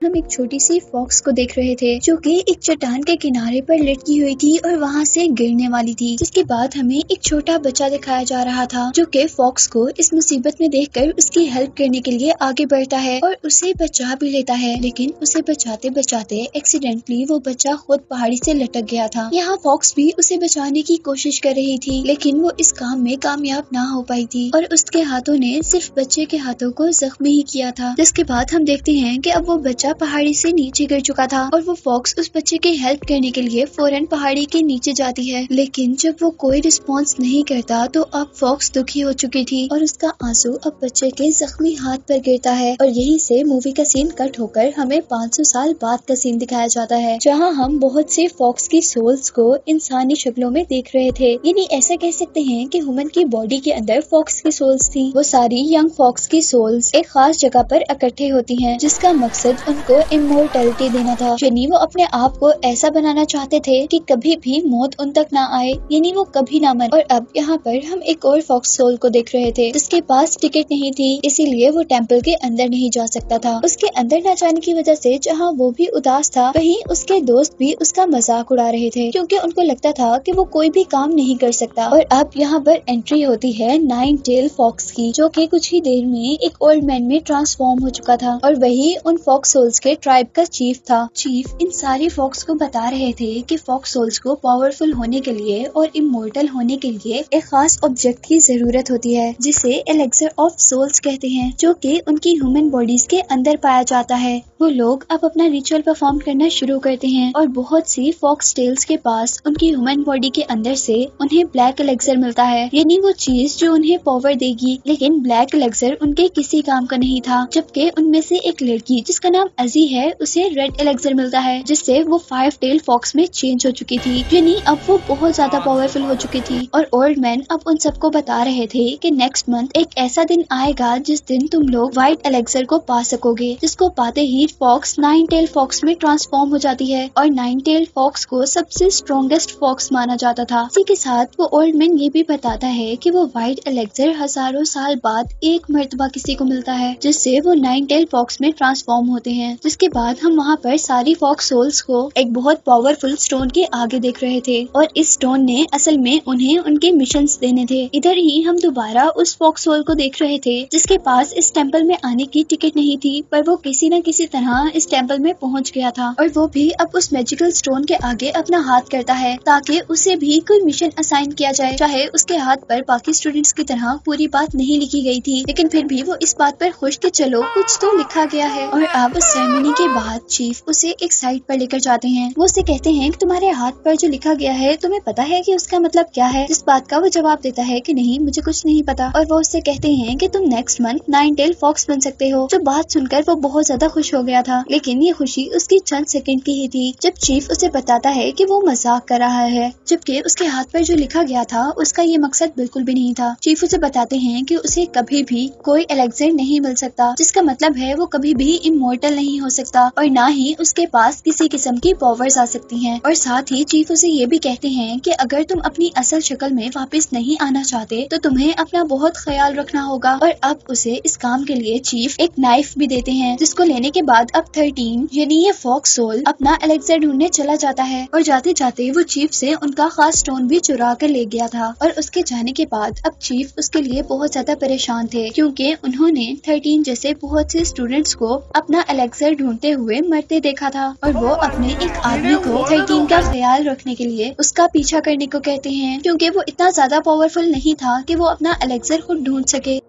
हम एक छोटी सी फॉक्स को देख रहे थे जो कि एक चट्टान के किनारे पर लटकी हुई थी और वहां से गिरने वाली थी। जिसके बाद हमें एक छोटा बच्चा दिखाया जा रहा था जो कि फॉक्स को इस मुसीबत में देखकर उसकी हेल्प करने के लिए आगे बढ़ता है और उसे बचा भी लेता है। लेकिन उसे बचाते बचाते एक्सीडेंटली वो बच्चा खुद पहाड़ी से लटक गया था। यहाँ फॉक्स भी उसे बचाने की कोशिश कर रही थी लेकिन वो इस काम में कामयाब ना हो पाई थी और उसके हाथों ने सिर्फ बच्चे के हाथों को जख्मी ही किया था। जिसके बाद हम देखते हैं कि अब वो बच्चा पहाड़ी से नीचे गिर चुका था और वो फॉक्स उस बच्चे की हेल्प करने के लिए फौरन पहाड़ी के नीचे जाती है। लेकिन जब वो कोई रिस्पॉन्स नहीं करता तो अब फॉक्स दुखी हो चुकी थी और उसका आंसू अब बच्चे के जख्मी हाथ पर गिरता है और यहीं से मूवी का सीन कट होकर हमें 500 साल बाद का सीन दिखाया जाता है जहाँ हम बहुत से फॉक्स की सोल्स को इंसानी शक्लों में देख रहे थे। यानी ऐसा कह सकते हैं कि ह्यूमन की बॉडी के अंदर फॉक्स की सोल्स थी। वो सारी यंग फॉक्स की सोल्स एक खास जगह पर इकट्ठे होती हैं जिसका मकसद उनको इमोर्टैलिटी देना था। यानी वो अपने आप को ऐसा बनाना चाहते थे कि कभी भी मौत उन तक ना आए, यानी वो कभी ना मरे। और अब यहाँ पर हम एक और फॉक्स सोल को देख रहे थे जिसके पास टिकट नहीं थी, इसीलिए वो टेम्पल के अंदर नहीं जा सकता था। उसके अंदर न जाने की वजह से जहाँ वो भी उदास था वहीं उसके दोस्त भी उसका मजाक उड़ा रहे थे क्योंकि उनको लगता था कि वो कोई भी काम नहीं कर सकता। और अब यहाँ पर एंट्री होती है 9 टेल फॉक्स की जो कि कुछ ही देर में एक ओल्ड मैन में ट्रांसफॉर्म हो चुका था और वही उन फॉक्स सोल्स के ट्राइब का चीफ था। चीफ इन सारी फॉक्स को बता रहे थे कि फॉक्स सोल्स को पावरफुल होने के लिए और इमोर्टल होने के लिए एक खास ऑब्जेक्ट की जरूरत होती है जिसे एलेक्सर ऑफ सोल्स कहते हैं जो कि उनकी ह्यूमन बॉडीज के अंदर पाया जाता है। वो लोग अब अपना रिचुअल परफॉर्म करना शुरू करते हैं और बहुत सी फॉक्स टेल्स के पास उनकी ह्यूमन बॉडी के अंदर से उन्हें ब्लैक एलेक्सर मिलता है, यानी वो चीज जो उन्हें पावर देगी। लेकिन ब्लैक एलेक्सर उनके किसी काम का नहीं था, जबकि उनमें से एक लड़की जिसका नाम अजी है उसे रेड एलेक्सर मिलता है जिससे वो 5 टेल फॉक्स में चेंज हो चुकी थी। यानी अब वो बहुत ज्यादा पावरफुल हो चुकी थी और ओल्ड मैन अब उन सबको बता रहे थे कि नेक्स्ट मंथ एक ऐसा दिन आएगा जिस दिन तुम लोग व्हाइट एलेक्सर को पा सकोगे, जिसको पाते ही फॉक्स 9 टेल फॉक्स में ट्रांसफॉर्म हो जाती है और 9 टेल फॉक्स को सबसे स्ट्रॉन्गेस्ट फॉक्स माना जाता था। इसी के साथ वो ओल्ड मैन ये भी बताता है कि वो व्हाइट एलेक्सर हजारों साल बाद एक मर्तबा किसी को मिलता है जिससे वो 9 टेल फॉक्स में ट्रांसफॉर्म होते हैं। जिसके बाद हम वहाँ पर सारी फॉक्स सोल्स को एक बहुत पावरफुल स्टोन के आगे देख रहे थे और इस स्टोन ने असल में उन्हें उनके मिशंस देने थे। इधर ही हम दोबारा उस फॉक्स सोल को देख रहे थे जिसके पास इस टेम्पल में आने की टिकट नहीं थी, पर वो किसी न किसी तरह इस टेम्पल में पहुंच गया था और वो भी अब उस मैजिकल स्टोन के आगे अपना हाथ करता है ताकि उसे भी कोई मिशन असाइन किया जाए। चाहे उसके हाथ पर बाकी स्टूडेंट्स की तरह पूरी बात नहीं लिखी गई थी, लेकिन फिर भी वो इस बात पर खुश कि चलो कुछ तो लिखा गया है। और अब उस सेरेमनी के बाद चीफ उसे एक साइड पर लेकर जाते हैं। वो उसे कहते हैं कि तुम्हारे हाथ पर जो लिखा गया है तुम्हें पता है कि उसका मतलब क्या है। इस बात का वो जवाब देता है कि नहीं, मुझे कुछ नहीं पता। और वो उससे कहते हैं कि तुम नेक्स्ट मंथ 9 टेल फॉक्स बन सकते हो। जो बात सुनकर वो बहुत ज्यादा खुश हो गया था, लेकिन ये खुशी उसकी चंद सेकंड की ही थी जब चीफ उसे बताता है कि वो मजाक कर रहा है, जबकि उसके हाथ पर जो लिखा गया था उसका ये मकसद बिल्कुल भी नहीं था। चीफ उसे बताते हैं कि उसे कभी भी कोई एलेक्सर नहीं मिल सकता, जिसका मतलब है वो कभी भी इमोर्टल नहीं हो सकता और ना ही उसके पास किसी किस्म की पावर्स आ सकती हैं। और साथ ही चीफ उसे ये भी कहते हैं कि अगर तुम अपनी असल शक्ल में वापस नहीं आना चाहते तो तुम्हें अपना बहुत ख्याल रखना होगा। और अब उसे इस काम के लिए चीफ एक नाइफ भी देते हैं, जिसको लेने के बाद अब 13 यानी ये फॉक्स सोल अपना एलेक्सर ढूंढने चला जाता है और जाते जाते वो चीफ से उनका खास स्टोन भी चुरा कर ले गया था। और उसके जाने के बाद अब चीफ उसके लिए बहुत ज्यादा परेशान थे क्योंकि उन्होंने 13 जैसे बहुत से स्टूडेंट्स को अपना एलेक्सर ढूंढते हुए मरते देखा था और वो अपने एक आदमी को 13 का ख्याल रखने के लिए उसका पीछा करने को कहते हैं क्योंकि वो इतना ज्यादा पावरफुल नहीं था कि वो अपना एलेक्सर खुद ढूंढ सके।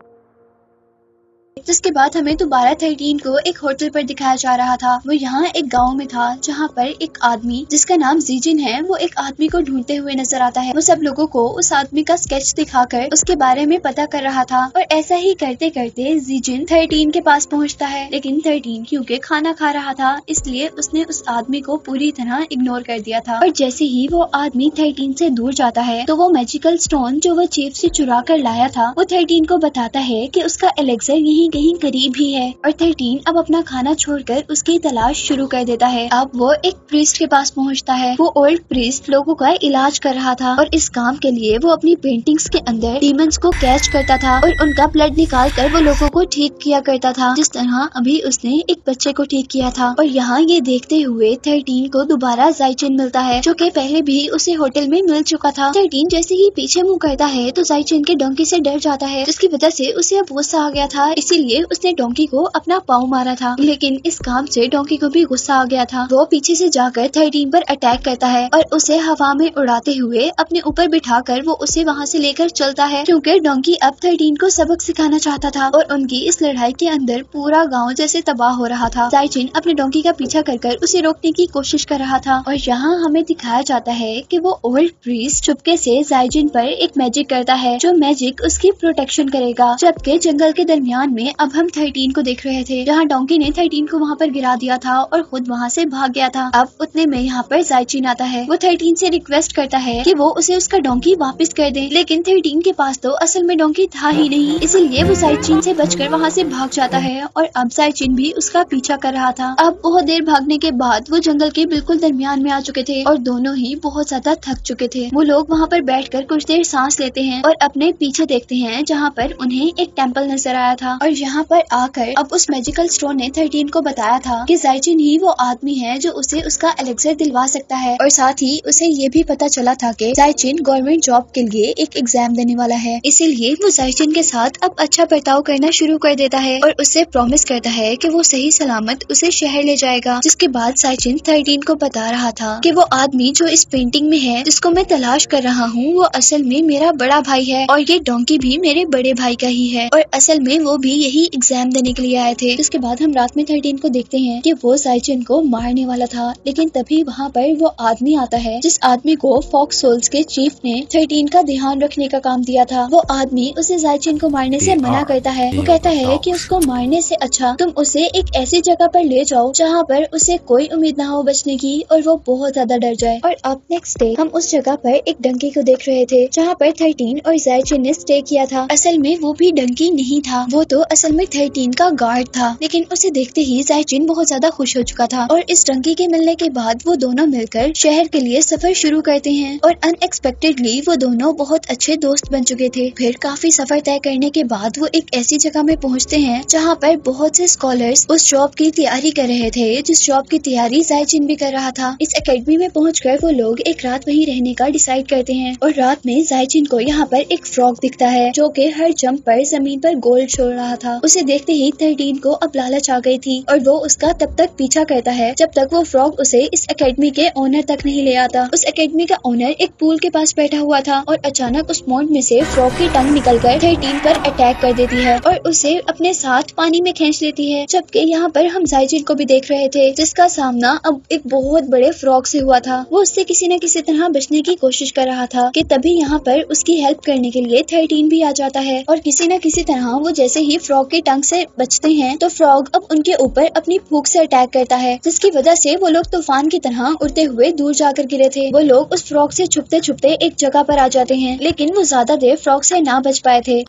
जिसके बाद हमें दोबारा 13 को एक होटल पर दिखाया जा रहा था। वो यहाँ एक गांव में था जहाँ पर एक आदमी जिसका नाम जीजिन है वो एक आदमी को ढूंढते हुए नजर आता है। वो सब लोगों को उस आदमी का स्केच दिखाकर उसके बारे में पता कर रहा था और ऐसा ही करते करते जीजिन 13 के पास पहुँचता है, लेकिन 13 क्योंकि खाना खा रहा था इसलिए उसने उस आदमी को पूरी तरह इग्नोर कर दिया था। और जैसे ही वो आदमी 13 से दूर जाता है तो वो मैजिकल स्टोन जो वो चीफ से चुरा कर लाया था वो 13 को बताता है कि उसका एलेक्सर यही कहीं करीब ही है और 13 अब अपना खाना छोड़कर उसकी तलाश शुरू कर देता है। अब वो एक प्रीस्ट के पास पहुंचता है। वो ओल्ड प्रीस्ट लोगों का इलाज कर रहा था और इस काम के लिए वो अपनी पेंटिंग्स के अंदर डीमंस को कैच करता था और उनका ब्लड निकाल कर वो लोगों को ठीक किया करता था, जिस तरह अभी उसने एक बच्चे को ठीक किया था। और यहाँ ये देखते हुए 13 को दोबारा जाइचिन मिलता है, जो कि पहले भी उसे होटल में मिल चुका था। 13 जैसे ही पीछे मुंह करता है तो जाइचिन के डोंकी से डर जाता है, जिसकी वजह से उसे अब गुस्सा आ गया था, इसीलिए उसने डोंकी को अपना पाँव मारा था। लेकिन इस काम से डोंकी को भी गुस्सा आ गया था। वो पीछे से जाकर 13 पर अटैक करता है और उसे हवा में उड़ाते हुए अपने ऊपर बिठाकर वो उसे वहाँ से लेकर चलता है, क्योंकि डोंकी अब 13 को सबक सिखाना चाहता था और उनकी इस लड़ाई के अंदर पूरा गाँव जैसे तबाह हो रहा था। जाइचिन अपने डोंकी का पीछा कर उसे रोकने की कोशिश कर रहा था और यहाँ हमें दिखाया जाता है कि वो ओल्ड प्रीस्ट चुपके से जाइचिन पर एक मैजिक करता है, जो मैजिक उसकी प्रोटेक्शन करेगा। जबकि जंगल के दरमियान में अब हम 13 को देख रहे थे, जहाँ डोंकी ने 13 को वहाँ पर गिरा दिया था और खुद वहाँ से भाग गया था। अब उतने में यहाँ पर जाइचिन आता है। वो 13 से रिक्वेस्ट करता है कि वो उसे उसका डोंकी वापस कर दे, लेकिन 13 के पास तो असल में डोंकी था ही नहीं, इसीलिए वो जाइचिन से बचकर वहाँ से भाग जाता है और अब जाइचिन भी उसका पीछा कर रहा था। अब बहुत देर भागने के बाद वो जंगल के बिल्कुल दरमियान में आ चुके थे और दोनों ही बहुत ज्यादा थक चुके थे। वो लोग वहाँ पर बैठकर कुछ देर सांस लेते हैं और अपने पीछे देखते हैं, जहाँ पर उन्हें एक टेम्पल नजर आया था और यहाँ पर आकर अब उस मैजिकल स्टोन ने 13 को बताया था कि जाइचिन ही वो आदमी है जो उसे उसका एलेक्सर दिलवा सकता है। और साथ ही उसे ये भी पता चला था कि जाइचिन गवर्नमेंट जॉब के लिए एक एग्जाम देने वाला है, इसीलिए वो जाइचिन के साथ अब अच्छा बर्ताव करना शुरू कर देता है और उससे प्रॉमिस करता है कि वो सही सलामत उसे शहर ले जाएगा। जिसके बाद जाइचिन 13 को बता रहा था कि वो आदमी जो इस पेंटिंग में है, जिसको मैं तलाश कर रहा हूँ, वो असल में मेरा बड़ा भाई है और ये डोंकी भी मेरे बड़े भाई का ही है और असल में वो भी यही एग्जाम देने के लिए आए थे। इसके बाद हम रात में 13 को देखते हैं कि वो जाइचिन को मारने वाला था, लेकिन तभी वहाँ पर वो आदमी आता है जिस आदमी को फॉक्स सोल्स के चीफ ने 13 का ध्यान रखने का काम दिया था। वो आदमी उसे जाइचिन को मारने से मना करता है। वो कहता है कि उसको मारने से अच्छा तुम उसे एक ऐसी जगह पर ले जाओ जहाँ पर उसे कोई उम्मीद ना हो बचने की और वो बहुत ज्यादा डर जाए। और अब नेक्स्ट डे हम उस जगह पर एक डंकी को देख रहे थे, जहाँ पर 13 और जाइचिन ने स्टे किया था। असल में वो भी डंकी नहीं था, वो तो असल में 13 का गार्ड था। लेकिन उसे देखते ही जाइचिन बहुत ज्यादा खुश हो चुका था और इस डंकी के मिलने के बाद वो दोनों मिलकर शहर के लिए सफर शुरू करते हैं और अनएक्सपेक्टेडली वो दोनों बहुत अच्छे दोस्त बन चुके थे। फिर काफी सफर तय करने के बाद वो एक ऐसी जगह में पहुँचते हैं जहाँ पर बहुत से स्कॉलर्स उस जॉब की तैयारी कर रहे थे, जिस जॉब की तैयारी जाइचिन भी कर रहा था। इस एकेडमी में पहुंचकर वो लोग एक रात वहीं रहने का डिसाइड करते हैं और रात में जाइचिन को यहाँ पर एक फ्रॉग दिखता है, जो कि हर जंप पर जमीन पर गोल्ड छोड़ रहा था। उसे देखते ही 13 को अब लालच आ गई थी और वो उसका तब तक पीछा करता है जब तक वो फ्रॉग उसे इस एकेडमी के ओनर तक नहीं ले आता। उस एकेडमी का ओनर एक पूल के पास बैठा हुआ था और अचानक उस मॉन्ड में से फ्रॉग की टंग निकलकर 13 पर अटैक कर देती है और उसे अपने साथ पानी में खींच लेती है। जबकि यहाँ पर हम जाइचिन को भी देख रहे थे, जिसका सामना अब एक बहुत बड़े फ्रॉग से हुआ था। वो उससे किसी न किसी तरह बचने की कोशिश कर रहा था कि तभी यहाँ पर उसकी हेल्प करने के लिए 13 भी आ जाता है और किसी न किसी तरह वो जैसे ही फ्रॉग की टंग से बचते हैं तो फ्रॉग अब उनके ऊपर अपनी फूंक से अटैक करता है, जिसकी वजह से वो लोग तूफान की तरह उड़ते हुए दूर जाकर गिरे थे। वो लोग उस फ्रॉग से छुपते छुपते एक जगह पर आ जाते हैं, लेकिन वो ज्यादा देर फ्रॉग से ना बच पाए थे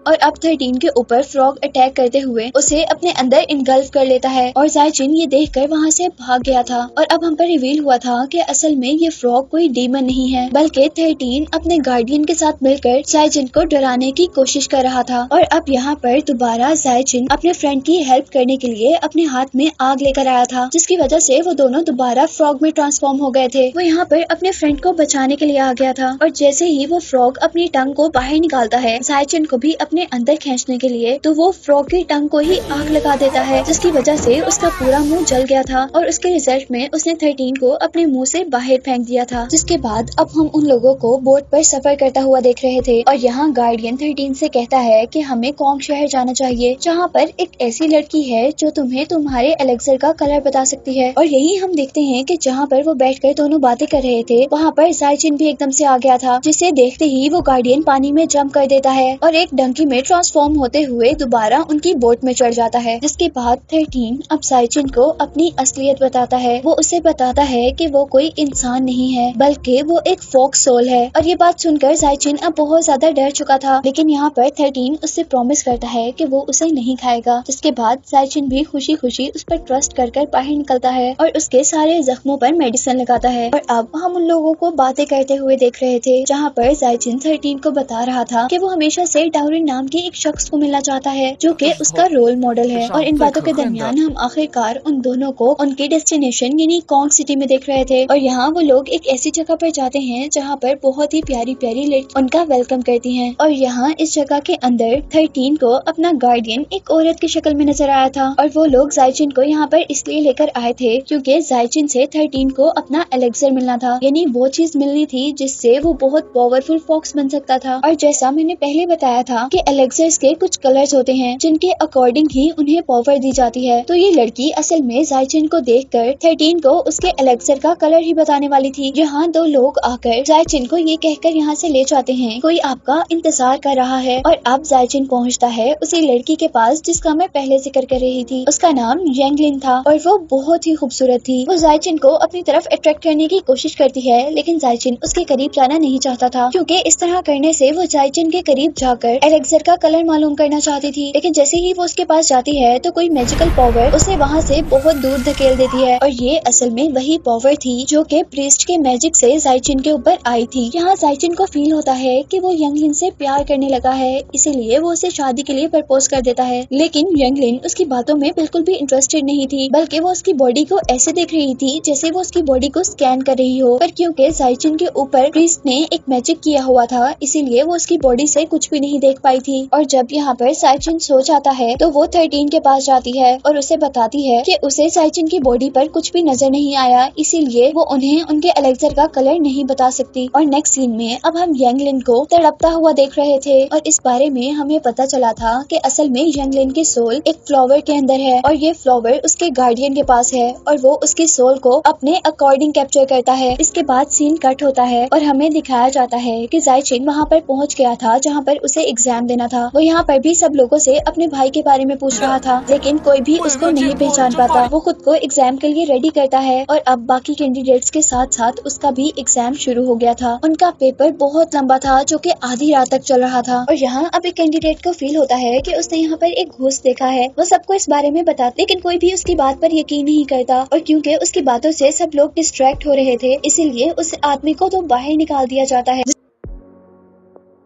और अब 13 के ऊपर फ्रॉग अटैक करते हुए उसे अपने अंदर इनगल्फ कर लेता है और जाइचिन ये देखकर वहाँ से भाग गया था। और अब हम पर रिवील हुआ था कि असल में ये फ्रॉग कोई डीमन नहीं है, बल्कि 13 अपने गार्डियन के साथ मिलकर जाइचिन को डराने की कोशिश कर रहा था। और अब यहाँ पर दोबारा जाइचिन अपने फ्रेंड की हेल्प करने के लिए अपने हाथ में आग लेकर आया था, जिसकी वजह से वो दोनों दोबारा फ्रॉग में ट्रांसफॉर्म हो गए थे। वो यहाँ पर अपने फ्रेंड को बचाने के लिए आ गया था और जैसे ही वो फ्रॉग अपनी टंग को बाहर निकालता है जाइचिन को भी अपने अंदर खींचने के लिए, तो वो फ्रॉग की टंग को ही आग लगा देता है, जिसकी वजह से उसका पूरा मुंह जल गया था और उसके रिजल्ट में उसने 13 को अपने मुंह से बाहर फेंक दिया था। जिसके बाद अब हम उन लोगों को बोट पर सफर करता हुआ देख रहे थे और यहाँ गार्डियन 13 से कहता है कि हमें कॉन्ग शहर जाना चाहिए, जहाँ पर एक ऐसी लड़की है जो तुम्हें तुम्हारे एलेक्सर का कलर बता सकती है। और यही हम देखते हैं कि जहाँ पर वो बैठकर दोनों बातें कर रहे थे वहाँ पर जाइचिन भी एकदम से आ गया था, जिसे देखते ही वो गार्डियन पानी में जंप कर देता है और एक डंकी डोंकी में ट्रांसफॉर्म होते हुए दोबारा उनकी बोट में चढ़ जाता है। जिसके बाद 13 अब जाइचिन को अपनी असलियत बताता है। वो उसे बताता है कि वो कोई इंसान नहीं है बल्कि वो एक फॉक्स सोल है। और ये बात सुनकर जाइचिन अब बहुत ज्यादा डर चुका था, लेकिन यहाँ पर 13 उससे प्रॉमिस करता है कि वो उसे नहीं खाएगा। जिसके बाद जाइचिन भी खुशी खुशी उस पर ट्रस्ट कर बाहर निकलता है और उसके सारे जख्मों पर मेडिसिन लगाता है। और अब हम उन लोगों को बातें करते हुए देख रहे थे जहाँ पर जाइचिन 13 को बता रहा था कि वो हमेशा से डाउरिन नाम के एक शख्स को मिलना चाहता है जो कि उसका रोल मॉडल है। और इन बातों के दरमियान हम आखिरकार उन दोनों को उनके डेस्टिनेशन यानी कॉन्ग सिटी में देख रहे थे। और यहाँ वो लोग एक ऐसी जगह पर जाते हैं जहाँ पर बहुत ही प्यारी प्यारी लड़की उनका वेलकम करती हैं। और यहाँ इस जगह के अंदर 13 को अपना गार्डियन एक औरत की शक्ल में नजर आया था। और वो लोग जाइचिन को यहाँ पर इसलिए लेकर आए थे क्योंकि जाइचिन से 13 को अपना एलेक्सर मिलना था, यानी वो चीज मिलनी थी जिससे वो बहुत पावरफुल फॉक्स बन सकता था। और जैसा मैंने पहले बताया था कि एलेक्सर्स के कुछ कलर्स होते हैं जिनके अकॉर्डिंग ही उन्हें पावर दी जाती है। तो ये लड़की असल में जाइचिन को देखकर 13 को उसके एलेक्सर का कलर ही बताने वाली थी। यहाँ दो लोग आकर जाइचिन को ये कहकर यहाँ से ले जाते हैं कोई आपका इंतजार कर रहा है। और अब जाइचिन पहुँचता है उसी लड़की के पास जिसका मैं पहले जिक्र कर रही थी। उसका नाम यांगलिन था और वो बहुत ही खूबसूरत थी। वो जाइचिन को अपनी तरफ अट्रैक्ट करने की कोशिश करती है, लेकिन जाइचिन उसके करीब जाना नहीं चाहता था क्योंकि इस तरह करने से वो जाइचिन के करीब जाकर एलेक्सर का कलर मालूम करना चाहती थी। लेकिन जैसे ही वो उसके पास जाती है तो कोई मैजिकल पावर उसे वहाँ से बहुत दूर धकेल देती है। और ये असल में वही पावर थी जो कि प्रीस्ट के मैजिक से जाइचिन के ऊपर आई थी। यहाँ जाइचिन को फील होता है कि वो यंगलिन से प्यार करने लगा है, इसीलिए वो उसे शादी के लिए प्रपोज कर देता है। लेकिन यंगलिन उसकी बातों में बिल्कुल भी इंटरेस्टेड नहीं थी, बल्कि वो उसकी बॉडी को ऐसे देख रही थी जैसे वो उसकी बॉडी को स्कैन कर रही हो। पर क्योंकि जाइचिन के ऊपर प्रीस्ट ने एक मैजिक किया हुआ था, इसीलिए वो उसकी बॉडी से कुछ भी नहीं देख पाई थी। और जब यहाँ पर जाइचिन सो जाता है तो वो 13 के पास जाती है और उसे बताती है कि उसे जाइचिन की बॉडी पर कुछ भी नजर नहीं आया, इसीलिए वो उन्हें उनके एलेक्सर का कलर नहीं बता सकती। और नेक्स्ट सीन में अब हम यंगलिन को तड़पता हुआ देख रहे थे और इस बारे में हमें पता चला था कि असल में यंगलिन की सोल एक फ्लावर के अंदर है और ये फ्लावर उसके गार्डियन के पास है और वो उसकी सोल को अपने अकॉर्डिंग कैप्चर करता है। इसके बाद सीन कट होता है और हमें दिखाया जाता है कि जाइचिन वहाँ पर पहुँच गया था जहाँ पर उसे एग्जाम देना था। वो यहाँ पर भी सब लोगों से अपने भाई के बारे में पूछ रहा था, लेकिन कोई भी उसको नहीं पहचान पाता। वो खुद को एग्जाम के लिए रेडी करता है और अब बाकी कैंडिडेट्स के साथ साथ उसका भी एग्जाम शुरू हो गया था। उनका पेपर बहुत लंबा था जो कि आधी रात तक चल रहा था। और यहाँ अब एक कैंडिडेट को फील होता है कि उसने यहाँ पर एक घोस्ट देखा है। वो सबको इस बारे में बताता, लेकिन कोई भी उसकी बात पर यकीन नहीं करता। और क्योंकि उसकी बातों से सब लोग डिस्ट्रैक्ट हो रहे थे, इसीलिए उस आदमी को तो बाहर निकाल दिया जाता है।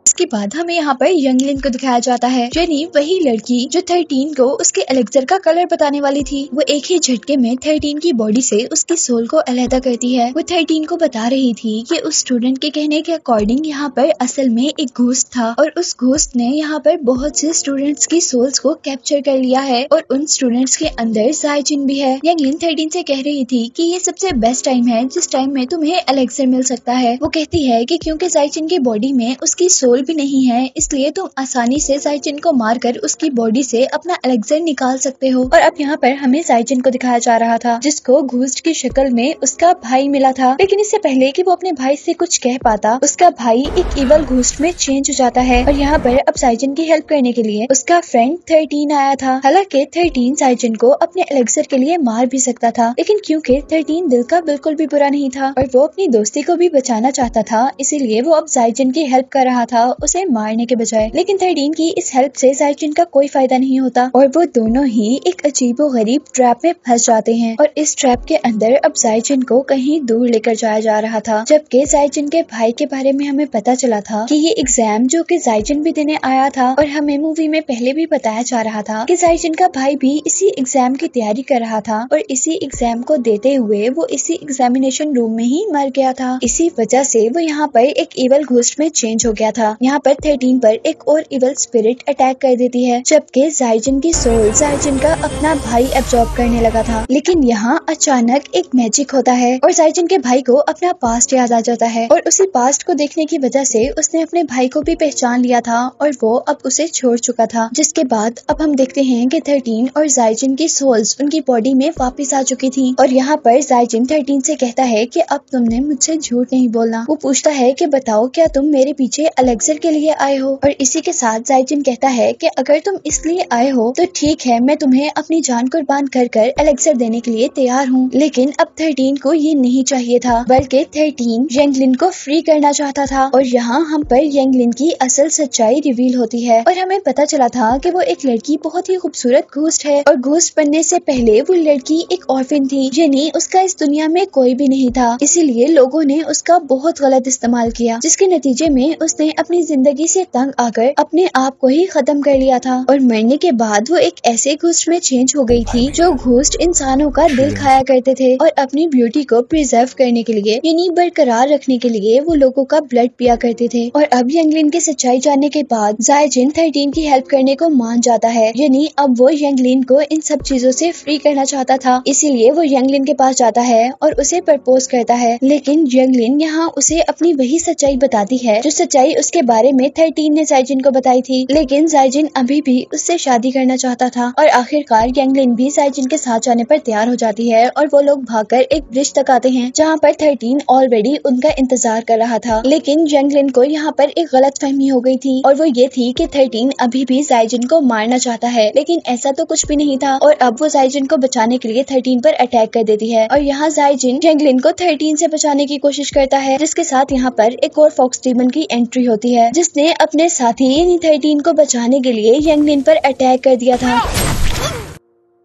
इसके बाद हमें यहाँ पर यंगलिन को दिखाया जाता है, यानी वही लड़की जो 13 को उसके एलेक्सर का कलर बताने वाली थी। वो एक ही झटके में 13 की बॉडी से उसकी सोल को अलहदा करती है। वो 13 को बता रही थी कि उस स्टूडेंट के कहने के अकॉर्डिंग यहाँ पर असल में एक घोस्ट था और उस घोस्ट ने यहाँ पर बहुत से स्टूडेंट्स की सोल्स को कैप्चर कर लिया है और उन स्टूडेंट्स के अंदर जाइचिन भी है। यंगलिन 13 से कह रही थी कि ये सबसे बेस्ट टाइम है जिस टाइम में तुम्हें एलेक्सर मिल सकता है। वो कहती है कि क्योंकि जाइचिन की बॉडी में उसकी सोल भी नहीं है, इसलिए तुम आसानी से जाइचिन को मारकर उसकी बॉडी से अपना एलेक्सर निकाल सकते हो। और अब यहाँ पर हमें जाइचिन को दिखाया जा रहा था जिसको घोस्ट की शक्ल में उसका भाई मिला था। लेकिन इससे पहले कि वो अपने भाई से कुछ कह पाता, उसका भाई एक इवल घोस्ट में चेंज हो जाता है। और यहाँ पर अब जाइचिन की हेल्प करने के लिए उसका फ्रेंड 13 आया था। हालांकि 13 जाइचिन को अपने एलेक्सर के लिए मार भी सकता था, लेकिन क्योंकि 13 दिल का बिल्कुल भी बुरा नहीं था और वो अपनी दोस्ती को भी बचाना चाहता था, इसीलिए वो अब जाइचिन की हेल्प कर रहा था उसे मारने के बजाय। लेकिन 13 की इस हेल्प से जाइचिन का कोई फायदा नहीं होता और वो दोनों ही एक अजीबोगरीब ट्रैप में फंस जाते हैं। और इस ट्रैप के अंदर अब जाइचिन को कहीं दूर लेकर जाया जा रहा था, जबकि जाइचिन के भाई के बारे में हमें पता चला था कि ये एग्जाम जो कि जाइचिन भी देने आया था और हमें मूवी में पहले भी बताया जा रहा था कि जाइचिन का भाई भी इसी एग्जाम की तैयारी कर रहा था और इसी एग्जाम को देते हुए वो इसी एग्जामिनेशन रूम में ही मर गया था। इसी वजह से वो यहाँ पर एक इवल घोस्ट में चेंज हो गया था। यहाँ पर 13 पर एक और इवल स्पिरिट अटैक कर देती है, जबकि जाइचिन की सोल जाइचिन का अपना भाई एब्जॉर्ब करने लगा था। लेकिन यहाँ अचानक एक मैजिक होता है और जाइचिन के भाई को अपना पास्ट याद आ जाता है और उसी पास्ट को देखने की वजह से उसने अपने भाई को भी पहचान लिया था और वो अब उसे छोड़ चुका था। जिसके बाद अब हम देखते हैं कि 13 और जाइचिन की सोल्स उनकी बॉडी में वापस आ चुकी थी। और यहाँ पर जाइचिन 13 से कहता है कि अब तुमने मुझसे झूठ नहीं बोलना। वो पूछता है कि बताओ क्या तुम मेरे पीछे एलेक्सर एलेक्सर के लिए आए हो। और इसी के साथ जाइजिन कहता है कि अगर तुम इसलिए आए हो तो ठीक है, मैं तुम्हें अपनी जान कुर्बान कर कर एलेक्सर देने के लिए तैयार हूँ। लेकिन अब 13 को ये नहीं चाहिए था, बल्कि 13 यंगलिन को फ्री करना चाहता था। और यहाँ हम पर यंगलिन की असल सच्चाई रिवील होती है और हमें पता चला था कि वो एक लड़की बहुत ही खूबसूरत घोस्ट है और घोस्ट बनने से पहले वो लड़की एक ऑर्फन थी, यानी उसका इस दुनिया में कोई भी नहीं था। इसीलिए लोगों ने उसका बहुत गलत इस्तेमाल किया, जिसके नतीजे में उसने अपनी जिंदगी से तंग आकर अपने आप को ही खत्म कर लिया था। और मरने के बाद वो एक ऐसे घोस्ट में चेंज हो गई थी जो घोस्ट इंसानों का दिल खाया करते थे और अपनी ब्यूटी को प्रिजर्व करने के लिए यानी बरकरार रखने के लिए वो लोगों का ब्लड पिया करते थे। और अब यंगलिन की सच्चाई जानने के बाद जाइजिन 13 की हेल्प करने को मान जाता है, यानी अब वो यंगलिन को इन सब चीजों से फ्री करना चाहता था। इसीलिए वो यंगलिन के पास जाता है और उसे प्रपोज करता है। लेकिन यंगलिन यहाँ उसे अपनी वही सच्चाई बताती है जो सच्चाई उसके बारे में 13 ने जाइजिन को बताई थी। लेकिन जाइजिन अभी भी उससे शादी करना चाहता था और आखिरकार यंगलिन भी जाइजिन के साथ जाने पर तैयार हो जाती है और वो लोग भागकर एक ब्रिज तक आते हैं जहाँ पर 13 ऑलरेडी उनका इंतजार कर रहा था। लेकिन यंगलिन को यहाँ पर एक गलतफहमी हो गई थी और वो ये थी कि 13 अभी भी जाइजिन को मारना चाहता है, लेकिन ऐसा तो कुछ भी नहीं था। और अब वो जाइजिन को बचाने के लिए 13 पर अटैक कर देती है और यहाँ जाइजिन यंगलिन को 13 से बचाने की कोशिश करता है, जिसके साथ यहाँ पर एक और फॉक्स डीमन की एंट्री होती है, जिसने अपने साथी यानी 13 को बचाने के लिए यंगलिन पर अटैक कर दिया था।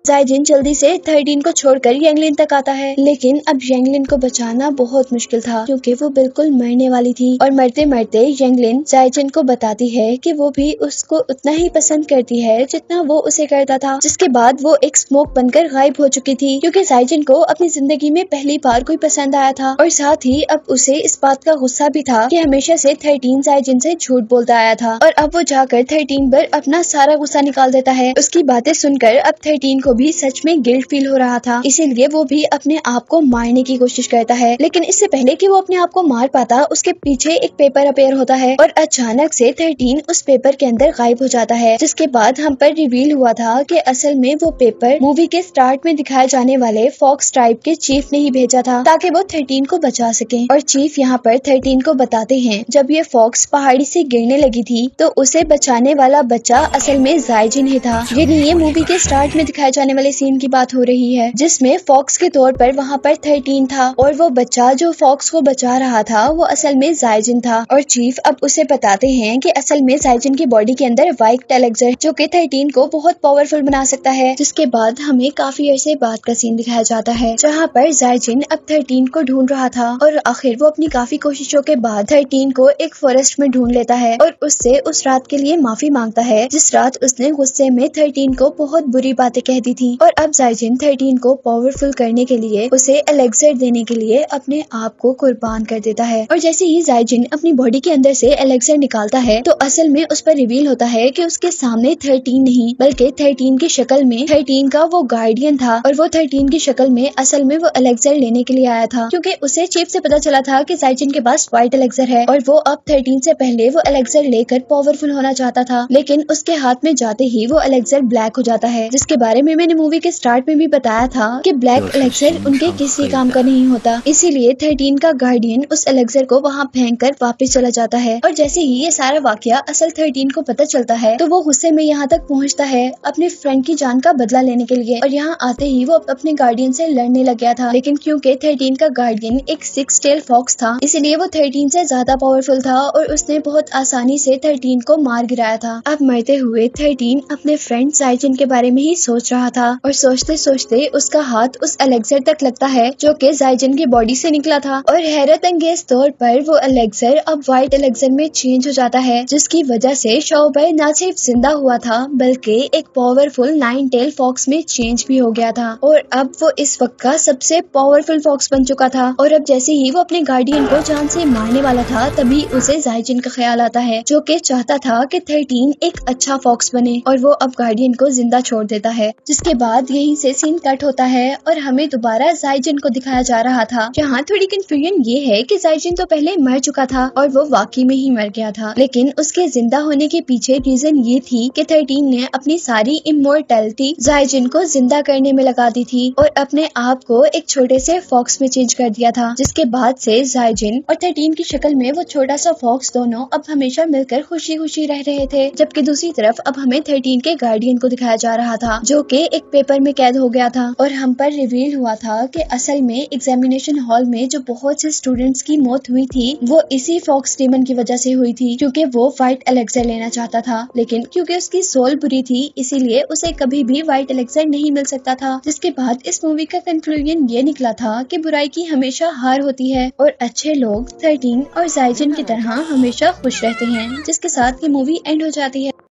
जाइजिन जल्दी से 13 को छोड़कर यंगलिन तक आता है, लेकिन अब यंगलिन को बचाना बहुत मुश्किल था क्योंकि वो बिल्कुल मरने वाली थी। और मरते मरते यंगलिन जाइजिन को बताती है कि वो भी उसको उतना ही पसंद करती है जितना वो उसे करता था। जिसके बाद वो एक स्मोक बनकर गायब हो चुकी थी क्योंकि जाइजिन को अपनी जिंदगी में पहली बार कोई पसंद आया था और साथ ही अब उसे इस बात का गुस्सा भी था कि हमेशा से 13 जाइजिन से झूठ बोलता आया था। और अब वो जाकर 13 पर अपना सारा गुस्सा निकाल देता है। उसकी बातें सुनकर अब 13 को भी सच में गिल्ट फील हो रहा था, इसीलिए वो भी अपने आप को मारने की कोशिश करता है। लेकिन इससे पहले कि वो अपने आप को मार पाता, उसके पीछे एक पेपर अपेयर होता है और अचानक से 13 उस पेपर के अंदर गायब हो जाता है। जिसके बाद हम पर रिवील हुआ था कि असल में वो पेपर मूवी के स्टार्ट में दिखाए जाने वाले फॉक्स ट्राइब के चीफ ने ही भेजा था ताकि वो 13 को बचा सके। और चीफ यहाँ पर 13 को बताते हैं जब ये फॉक्स पहाड़ी से गिरने लगी थी तो उसे बचाने वाला बच्चा असल में जाइजिन ही था। ये मूवी के स्टार्ट में दिखाए जाने वाले सीन की बात हो रही है जिसमें फॉक्स के तौर पर वहाँ पर 13 था और वो बच्चा जो फॉक्स को बचा रहा था वो असल में जाइजिन था। और चीफ अब उसे बताते हैं कि असल में जाइजिन की बॉडी के अंदर वाइट एलेक्सर जो कि 13 को बहुत पावरफुल बना सकता है। जिसके बाद हमें काफी अरसे बाद का सीन दिखाया जाता है जहाँ पर जाइजिन अब 13 को ढूंढ रहा था और आखिर वो अपनी काफी कोशिशों के बाद 13 को एक फॉरेस्ट में ढूंढ लेता है और उससे उस रात के लिए माफी मांगता है जिस रात उसने गुस्से में 13 को बहुत बुरी बातें कह दी थी। और अब जाइजिन 13 को पावरफुल करने के लिए उसे एलेक्सर देने के लिए अपने आप को कुर्बान कर देता है। और जैसे ही जाइजिन अपनी बॉडी के अंदर से एलेक्सर निकालता है तो असल में उस पर रिवील होता है कि उसके सामने 13 नहीं बल्कि 13 की शक्ल में 13 का वो गार्डियन था और वो 13 की शक्ल में असल में वो एलेक्सर लेने के लिए आया था क्योंकि उसे चीफ से पता चला था कि जाइजिन के पास व्हाइट एलेक्सर है और वो अब 13 से पहले वो एलेक्सर लेकर पावरफुल होना चाहता था। लेकिन उसके हाथ में जाते ही वो एलेक्सर ब्लैक हो जाता है, जिसके बारे में मैंने मूवी के स्टार्ट में भी बताया था कि ब्लैक एलेक्सर उनके किसी काम का नहीं होता। इसीलिए 13 का गार्डियन उस एलेक्सर को वहाँ फेंक कर वापस चला जाता है। और जैसे ही ये सारा वाकया असल 13 को पता चलता है तो वो गुस्से में यहाँ तक पहुँचता है अपने फ्रेंड की जान का बदला लेने के लिए। और यहाँ आते ही वो अपने गार्डियन से लड़ने लग गया था, लेकिन क्योंकि 13 का गार्डियन एक 6 टेल फॉक्स था इसीलिए वो 13 से ज्यादा पावरफुल था और उसने बहुत आसानी से 13 को मार गिराया था। अब मरते हुए 13 अपने फ्रेंड जाइजिन के बारे में ही सोच रहा था और सोचते सोचते उसका हाथ उस एलेक्सर तक लगता है जो कि जाइजिन की बॉडी से निकला था। और हैरत अंगेज तौर पर वो एलेक्सर अब व्हाइट एलेक्सर में चेंज हो जाता है, जिसकी वजह से शौबर न सिर्फ जिंदा हुआ था बल्कि एक पावरफुल 9 टेल फॉक्स में चेंज भी हो गया था और अब वो इस वक्त का सबसे पावरफुल फॉक्स बन चुका था। और अब जैसे ही वो अपने गार्डियन को जान से मारने वाला था तभी उसे जाइजिन का ख्याल आता है जो कि चाहता था कि 13 एक अच्छा फॉक्स बने और वो अब गार्डियन को जिंदा छोड़ देता है। जिसके बाद यहीं से सीन कट होता है और हमें दोबारा जाइजिन को दिखाया जा रहा था। जहाँ थोड़ी कंफ्यूजन ये है कि जाइजिन तो पहले मर चुका था और वो वाकई में ही मर गया था, लेकिन उसके जिंदा होने के पीछे रीजन ये थी कि 13 ने अपनी सारी इमोर्टैलिटी जाइजिन को जिंदा करने में लगा दी थी और अपने आप को एक छोटे से फॉक्स में चेंज कर दिया था, जिसके बाद से जाइजिन और 13 की शक्ल में वो छोटा सा फॉक्स दोनों अब हमेशा मिलकर खुशी खुशी रह रहे थे। जबकि दूसरी तरफ अब हमें 13 के गार्डियन को दिखाया जा रहा था जो कि एक पेपर में कैद हो गया था और हम पर रिवील हुआ था कि असल में एग्जामिनेशन हॉल में जो बहुत से स्टूडेंट्स की मौत हुई थी वो इसी फॉक्स डीमन की वजह से हुई थी, क्योंकि वो व्हाइट एलेक्सर लेना चाहता था, लेकिन क्योंकि उसकी सोल बुरी थी इसीलिए उसे कभी भी व्हाइट एलेक्सर नहीं मिल सकता था। जिसके बाद इस मूवी का कंक्लूजन ये निकला था कि बुराई की हमेशा हार होती है और अच्छे लोग 13 और जाइजिन की तरह हमेशा खुश रहते हैं, जिसके साथ ये मूवी एंड हो जाती है।